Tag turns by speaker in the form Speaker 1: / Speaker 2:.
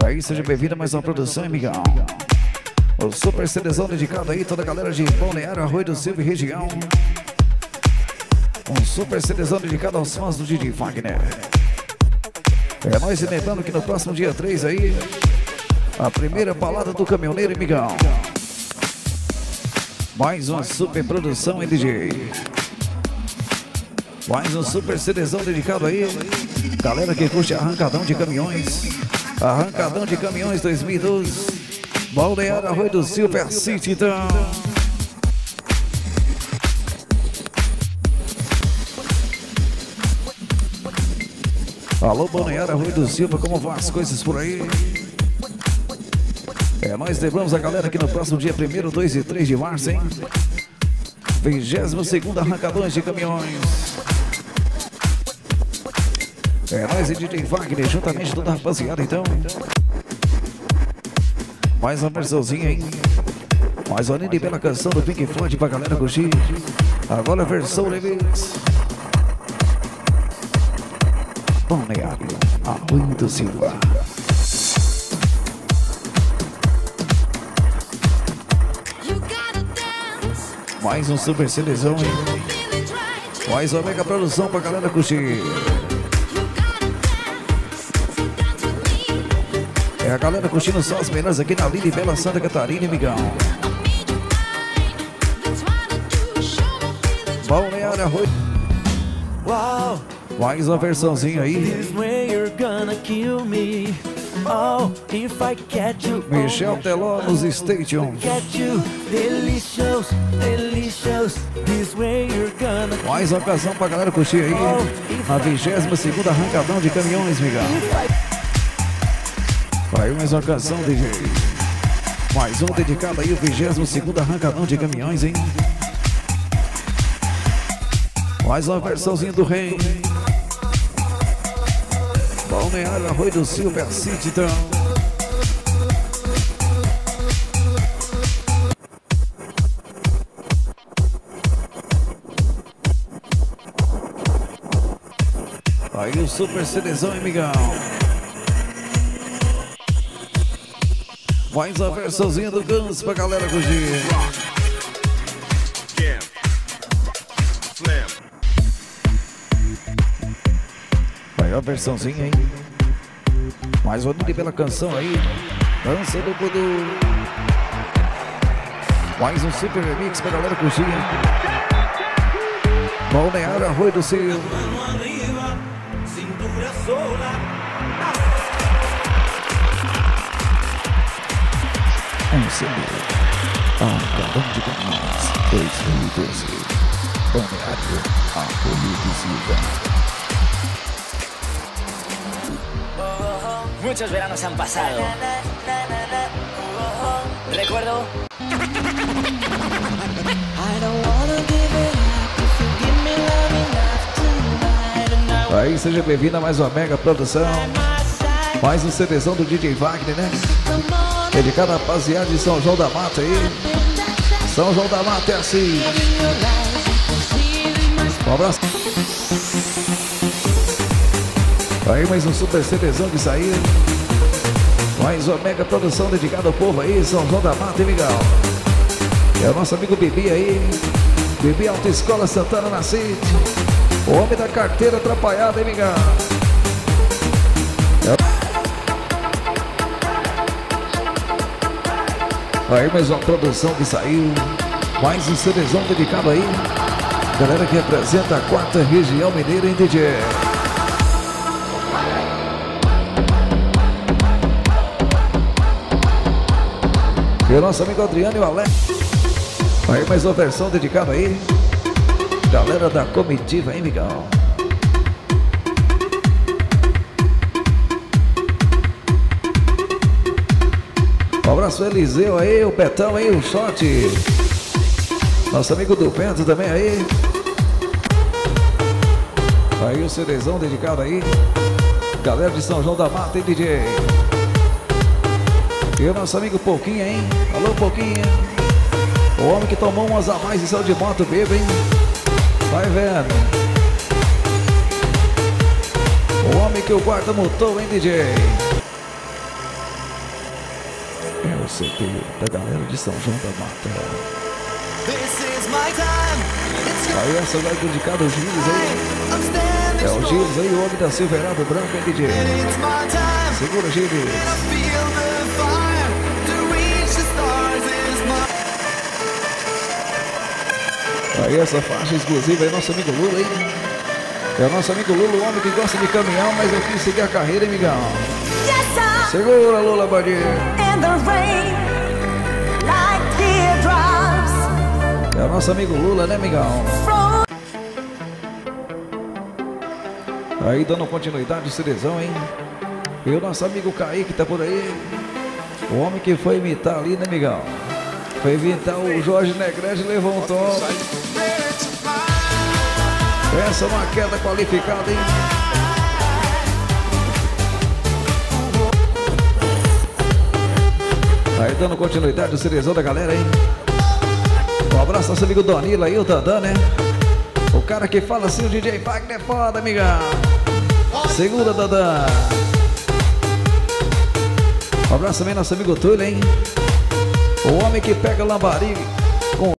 Speaker 1: Aí, seja bem-vindo a mais uma produção, amigão. O Super CDzão dedicado aí, toda a galera de Balneário, Arroio do Silva e região. Um Super CDzão dedicado aos fãs do DJ Wagner. É nós lembrando que no próximo dia 3 aí, a primeira balada do caminhoneiro, amigão. Mais uma super produção, hein, DJ? Mais um Super CDzão dedicado aí, galera que curte Arrancadão de Caminhões. Arrancadão de Caminhões 2012, Balneário, Arroio do Silva City, então. Alô, Balneário, Arroio do Silva, como vão as coisas por aí? É, nós lembramos a galera aqui no próximo dia 1º, 2 e 3 de março, hein? 22º Arrancadões de Caminhões. É, nós e DJ Wagner, juntamente toda a rapaziada, então. Mais uma versãozinha, hein? Mais uma linda e bela canção do Pink Floyd pra galera curtir. Agora a versão remix. Balneário, Arroio do Silva. Mais um Super CDzão, hein? Mais uma mega produção pra galera curtir. É a galera curtindo só as melhores aqui na linda e bela Santa Catarina, amigão. Balneário, Arroio. Mais uma versãozinha aí. Michel Teló nos Station. Mais uma ocasião pra galera curtir aí. A 22ª Arrancadão de Caminhões, amigão. Aí mais uma canção, DJ. Mais um dedicado aí, o 22º Arrancadão de Caminhões, hein? Mais uma versãozinha do Rei. Balneário, Arroio do Silva City, então. Aí o Super CDzão, amigão. Mais uma versãozinha do Guns pra galera curtir. Aí a versãozinha, hein? Mais uma linda e bela canção aí. Dança do Voodoo. Mais um super remix pra galera curtir. Balneário, Arroio do Silva. Um CD, Arrancadão de Caminhões 2012, Balneário, Arroio do Silva.
Speaker 2: Muchos veranos han pasado. Recuerdo.
Speaker 1: Aí, seja bem-vindo a mais uma mega produção. Mais um CDzão do DJ Wagner, né? Dedicado à rapaziada de São João da Mata aí. São João da Mata é assim. Um abraço. Aí mais um Super CDzão que saiu. Mais uma mega produção dedicada ao povo aí, São João da Mata, hein, legal. É o nosso amigo Bibi aí. Bibi Autoescola Santana na City. O homem da carteira atrapalhada, hein, legal. Aí mais uma produção que saiu. Mais um CDzão dedicado aí. Galera que representa a 4ª região mineira, hein, DJ? E o nosso amigo Adriano e o Alex. Aí mais uma versão dedicada aí. Galera da comitiva, hein, amigão? Um abraço Eliseu aí, o Betão aí, o Shot. Nosso amigo do Bento também aí. Aí o CDzão dedicado aí. Galera de São João da Mata, hein, DJ? E o nosso amigo Pouquinha, hein? Alô, Pouquinha. O homem que tomou umas a mais e saiu de moto bêbado, hein? Vai vendo. O homem que o guarda mutou, hein, DJ? o CT da galera de São João da Mata. Aí essa vai dedicada ao Gilles aí. É o Gilles aí, o homem da Silverado Branco, hein, DJ? Segura, Gilles. Aí essa faixa exclusiva aí, nosso amigo Lula, hein? É o nosso amigo Lula, o homem que gosta de caminhão, mas eu quis seguir a carreira, hein, migão? Segura, Lula, bandido. É o nosso amigo Lula, né, migão? Aí dando continuidade, Cerezão, hein? E o nosso amigo Kaique tá por aí. O homem que foi imitar ali, né, migão? Foi imitar o Jorge Negrete, levou um tom. Essa é uma queda qualificada, hein? Aí dando continuidade, o Cerezão da galera, hein? Um abraço ao nosso amigo Donila aí, o Dandan, né? O cara que fala assim, o DJ Wagner é foda, amigão. Segura, Dandan. Um abraço também ao nosso amigo Túlio, hein? O homem que pega lambari